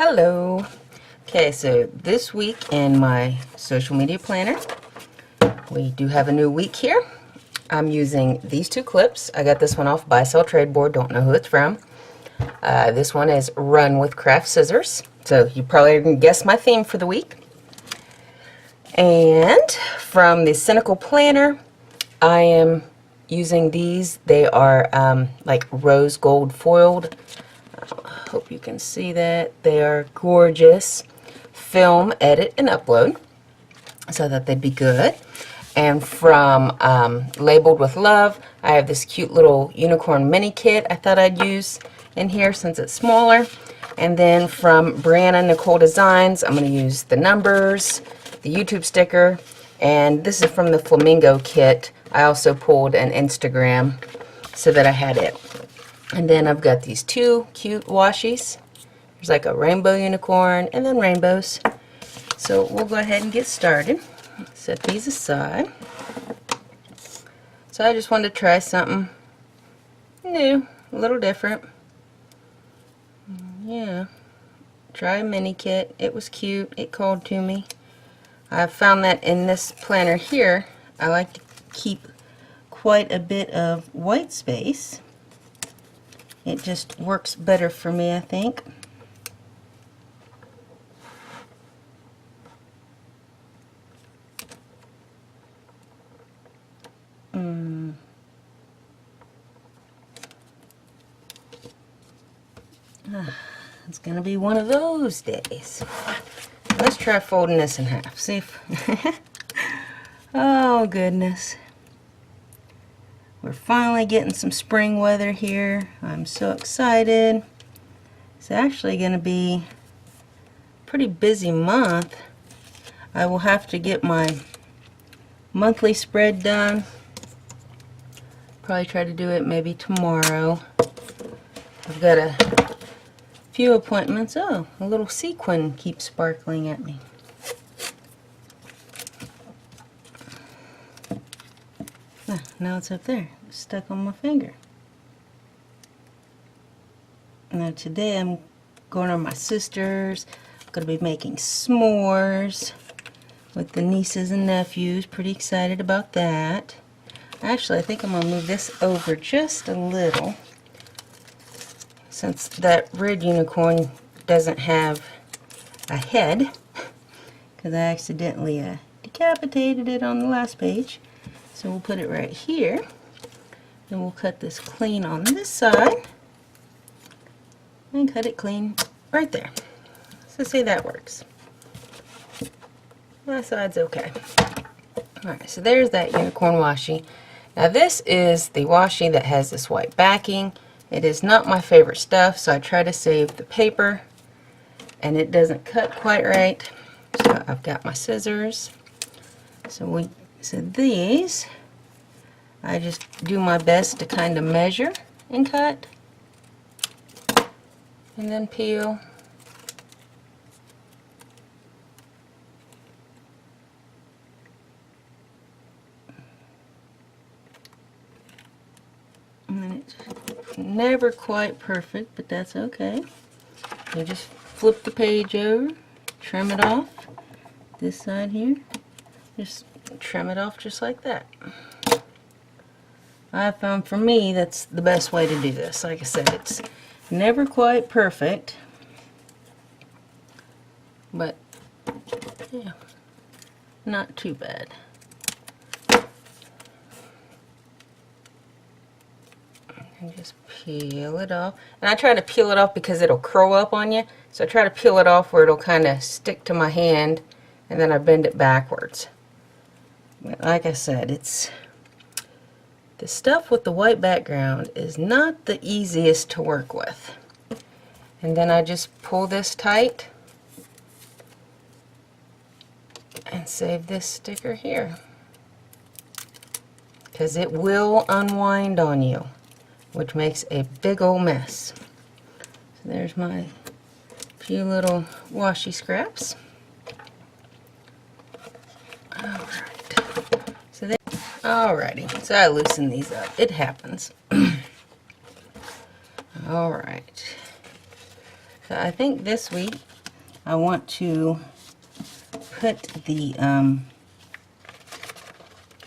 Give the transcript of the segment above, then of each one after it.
Hello. Okay, so this week in my social media planner, we do have a new week here. I'm using these two clips. I got this one off Buy Sell Trade Board, don't know who it's from. This one is Run with Craft Scissors. So you probably can guess my theme for the week. And from the Cynical Planner, I am using these. They are like rose gold foiled. Hope you can see that. They are gorgeous. Film, edit, and upload, so that they'd be good. And from Labeled with Love, I have this cute little unicorn mini kit I thought I'd use in here since it's smaller. And then from Brianna Nicole Designz, I'm going to use the numbers, the YouTube sticker, and this is from the Flamingo kit. I also pulled an Instagram so that I had it. And then I've got these two cute washies. There's like a rainbow unicorn and then rainbows. So we'll go ahead and get started. Set these aside. So I just wanted to try something new, a little different. Yeah, try a mini kit. It was cute. It called to me. I found that in this planner here, I like to keep quite a bit of white space. It just works better for me, I think. It's gonna be one of those days. Let's try folding this in half. See if oh goodness. We're finally getting some spring weather here. I'm so excited. It's actually going to be a pretty busy month. I will have to get my monthly spread done. Probably try to do it maybe tomorrow. I've got a few appointments. Oh, a little sequin keeps sparkling at me. Now it's up there, it's stuck on my finger. Now today I'm going to my sister's. I'm going to be making s'mores with the nieces and nephews. Pretty excited about that. Actually, I think I'm going to move this over just a little, since that red unicorn doesn't have a head, because I accidentally decapitated it on the last page. So we'll put it right here, and we'll cut this clean on this side, and cut it clean right there. So see, that works. My side's okay. Alright, so there's that unicorn washi. Now this is the washi that has this white backing. It is not my favorite stuff, so I try to save the paper, and it doesn't cut quite right. So I've got my scissors. So these, I just do my best to kind of measure and cut, and then peel. And then it's never quite perfect, but that's okay. You just flip the page over, trim it off. This side here, just trim it off just like that. I found for me that's the best way to do this. Like I said, it's never quite perfect, but yeah, not too bad. And just peel it off. And I try to peel it off because it'll curl up on you. So I try to peel it off where it'll kind of stick to my hand, and then I bend it backwards. But like I said, it's the stuff with the white background is not the easiest to work with. And then I just pull this tight and save this sticker here, because it will unwind on you, which makes a big old mess. So there's my few little washi scraps. Alrighty, so I loosen these up. It happens. Alright. So I think this week I want to put the,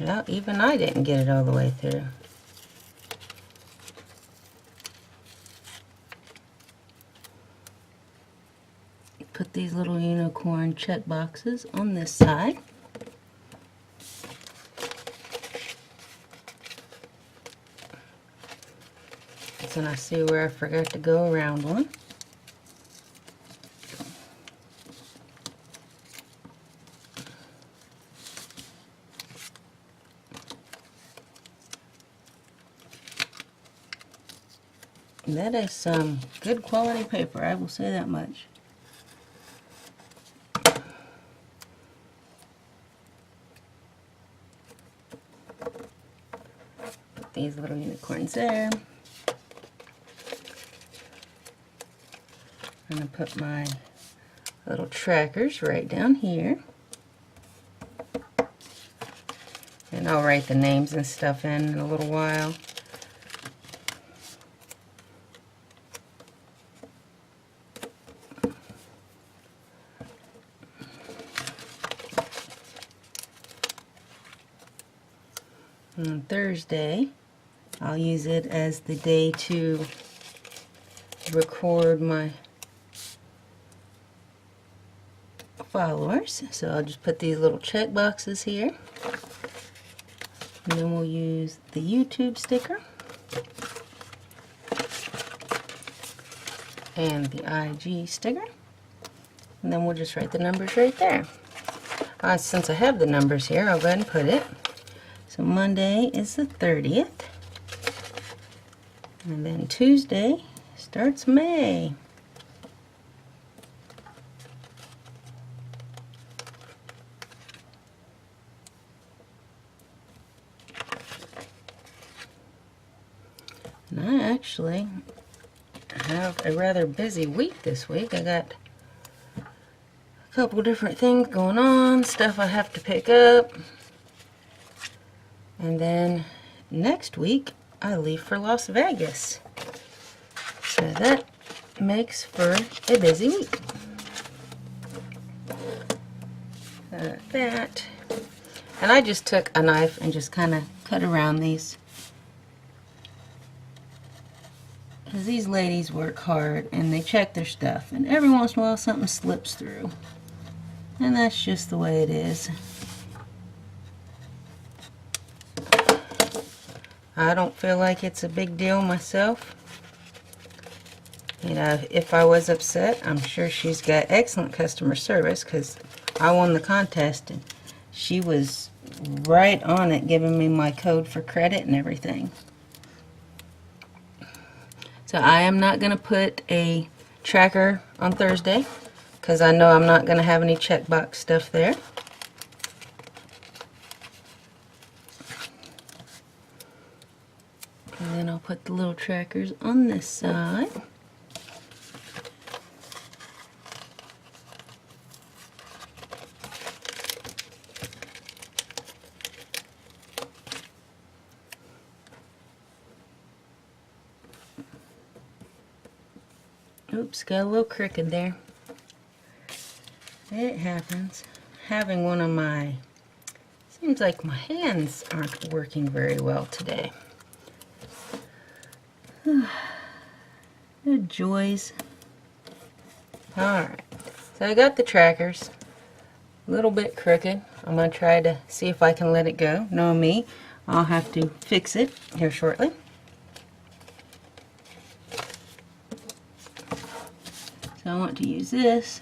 well, even I didn't get it all the way through. Put these little unicorn check boxes on this side. So I see where I forgot to go around one. And that is some good quality paper, I will say that much. Put these little unicorns there. I'm going to put my little trackers right down here. And I'll write the names and stuff in a little while. On Thursday, I'll use it as the day to record my followers. So I'll just put these little check boxes here. And then we'll use the YouTube sticker and the IG sticker. And then we'll just write the numbers right there. Since I have the numbers here, I'll go ahead and put it. So Monday is the 30th. And then Tuesday starts May. And I actually have a rather busy week this week. I got a couple different things going on, stuff I have to pick up. And then next week, I leave for Las Vegas. So that makes for a busy week. That. And I just took a knife and just kind of cut around these. Because these ladies work hard and they check their stuff. And every once in a while something slips through. And that's just the way it is. I don't feel like it's a big deal myself. You know, if I was upset, I'm sure she's got excellent customer service because I won the contest and she was right on it giving me my code for credit and everything. So I am not going to put a tracker on Thursday because I know I'm not going to have any checkbox stuff there. And then I'll put the little trackers on this side. Oops, got a little crooked there. It happens. Having one of my, seems like my hands aren't working very well today. The joys. Alright, so I got the trackers. A little bit crooked. I'm going to try to see if I can let it go. Knowing me, I'll have to fix it here shortly. So I want to use this.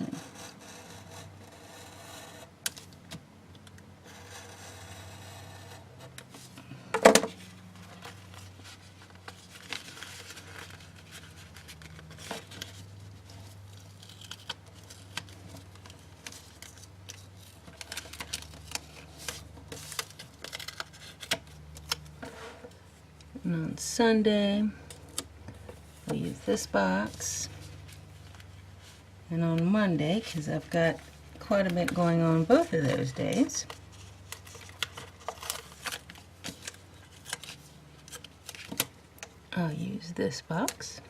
And on Sunday, we'll use this box. And on Monday, because I've got quite a bit going on both of those days, I'll use this box.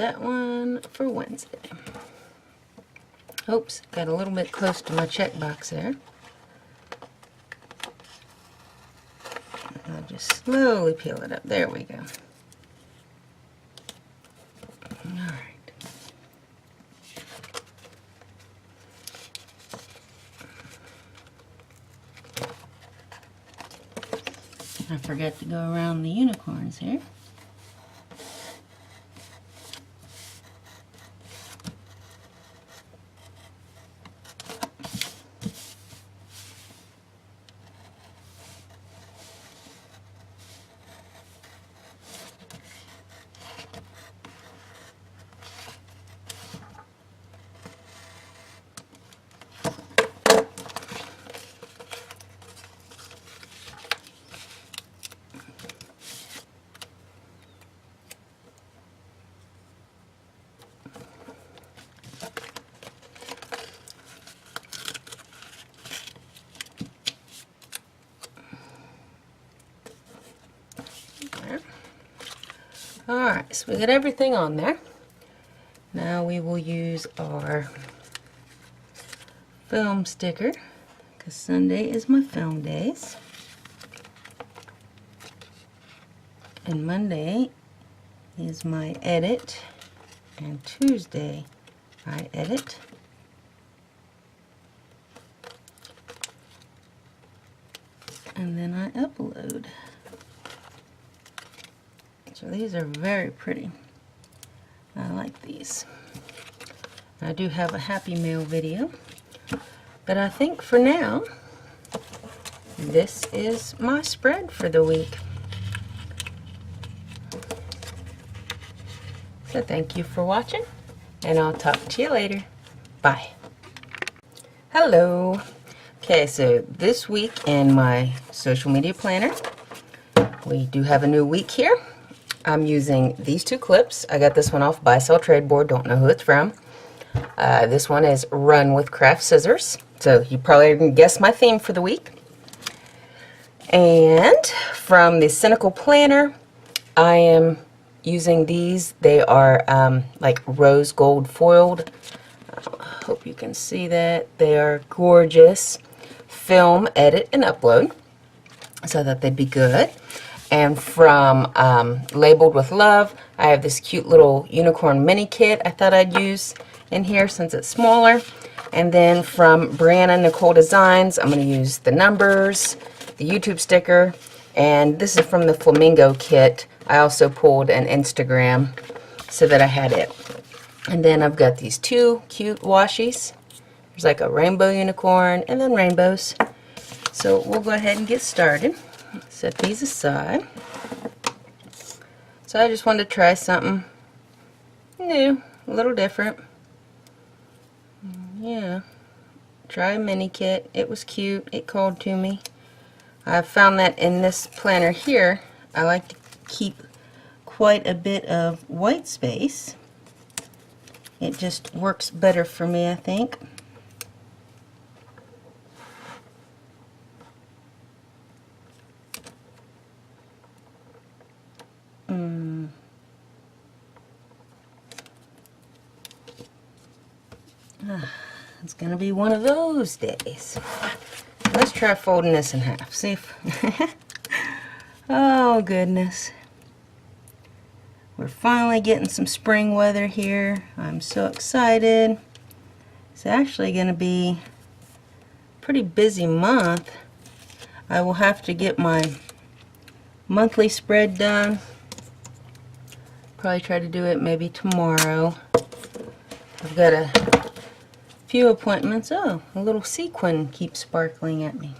that one for Wednesday. Oops, got a little bit close to my check box there. I'll just slowly peel it up. There we go. Alright. I forgot to go around the unicorns here. Alright, so we got everything on there. Now we will use our film sticker, because Sunday is my film days. And Monday is my edit, and Tuesday I edit. And then I upload. So these are very pretty. I like these. I do have a Happy Mail video, but I think for now, this is my spread for the week. So thank you for watching, and I'll talk to you later. Bye. Hello. Okay, so this week in my social media planner, we do have a new week here. I'm using these two clips. I got this one off Buy Sell Trade Board, don't know who it's from. This one is Run with Craft Scissors. So you probably can guess my theme for the week. And from the Cynical Planner, I am using these. They are like rose gold foiled. I hope you can see that. They are gorgeous. Film, edit, and upload, so that they'd be good. And from Labeled with Love, I have this cute little unicorn mini kit I thought I'd use in here since it's smaller. And then from Brianna Nicole Designz, I'm going to use the numbers, the YouTube sticker, and this is from the Flamingo kit. I also pulled an Instagram so that I had it. And then I've got these two cute washies. There's like a rainbow unicorn and then rainbows. So we'll go ahead and get started. Set these aside. So I just wanted to try something new, a little different. Yeah, try a mini kit. It was cute. It called to me. I found that in this planner here, I like to keep quite a bit of white space. It just works better for me, I think. It's gonna be one of those days. Let's try folding this in half. See if oh goodness. We're finally getting some spring weather here. I'm so excited. It's actually gonna be a pretty busy month. I will have to get my monthly spread done. Probably try to do it maybe tomorrow. I've got a few appointments. Oh, a little sequin keeps sparkling at me.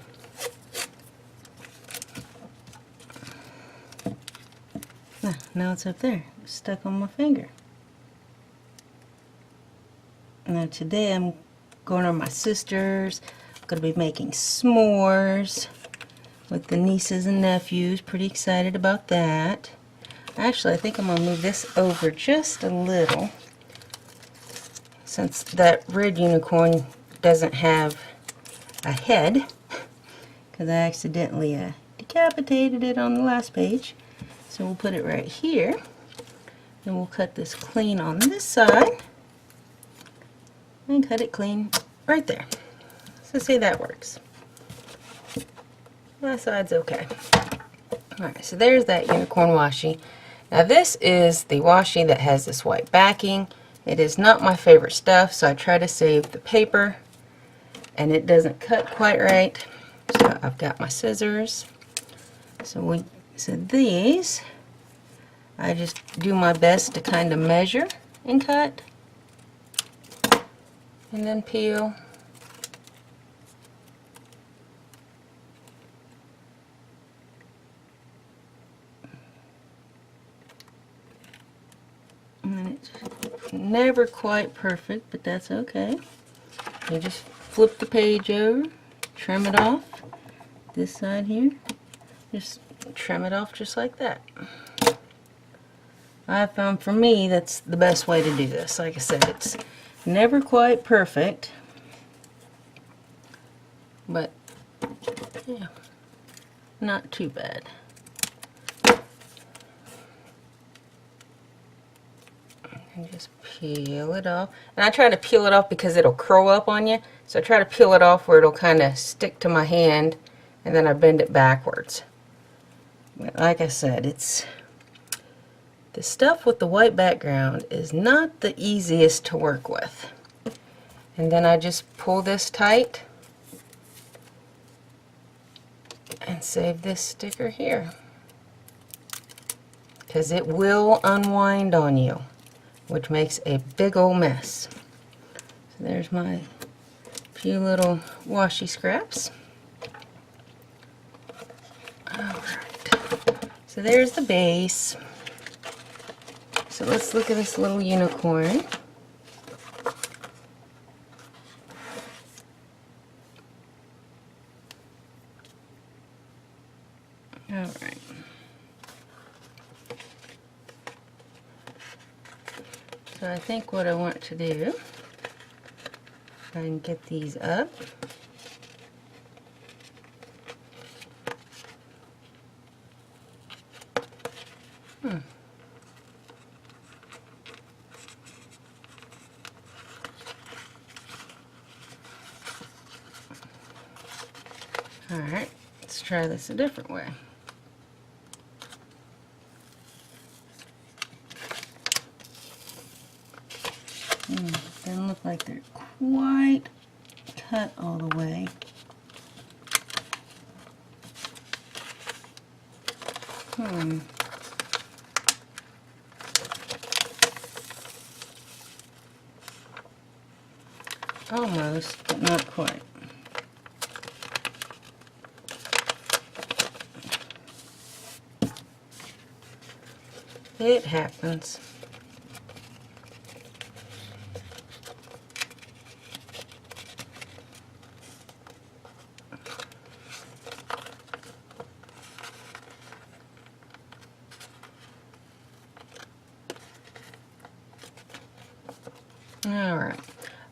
Ah, now it's up there. It's stuck on my finger. Now today I'm going to my sister's. I'm going to be making s'mores with the nieces and nephews. Pretty excited about that. Actually, I think I'm going to move this over just a little, since that red unicorn doesn't have a head, because I accidentally decapitated it on the last page. So we'll put it right here. And we'll cut this clean on this side. And cut it clean right there. So see, that works. That side's okay. Alright, so there's that unicorn washi. Now this is the washi that has this white backing. It is not my favorite stuff, so I try to save the paper. And it doesn't cut quite right. So I've got my scissors. So these, I just do my best to kind of measure and cut. And then peel. And it's never quite perfect, but that's okay. You just flip the page over, trim it off. This side here, just trim it off just like that. I found for me that's the best way to do this. Like I said, it's never quite perfect, but yeah, not too bad. And just peel it off. And I try to peel it off because it'll curl up on you. So I try to peel it off where it'll kind of stick to my hand, and then I bend it backwards. But like I said, the stuff with the white background is not the easiest to work with. And then I just pull this tight and save this sticker here, because it will unwind on you, which makes a big old mess. So there's my few little washi scraps. Alright, so there's the base. So let's look at this little unicorn. Alright. So I think what I want to do, if I can get these up. Alright, let's try this a different way. Doesn't look like they're quite cut all the way. Almost, but not quite. It happens. Alright,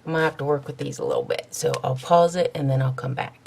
I'm going to have to work with these a little bit, so I'll pause it and then I'll come back.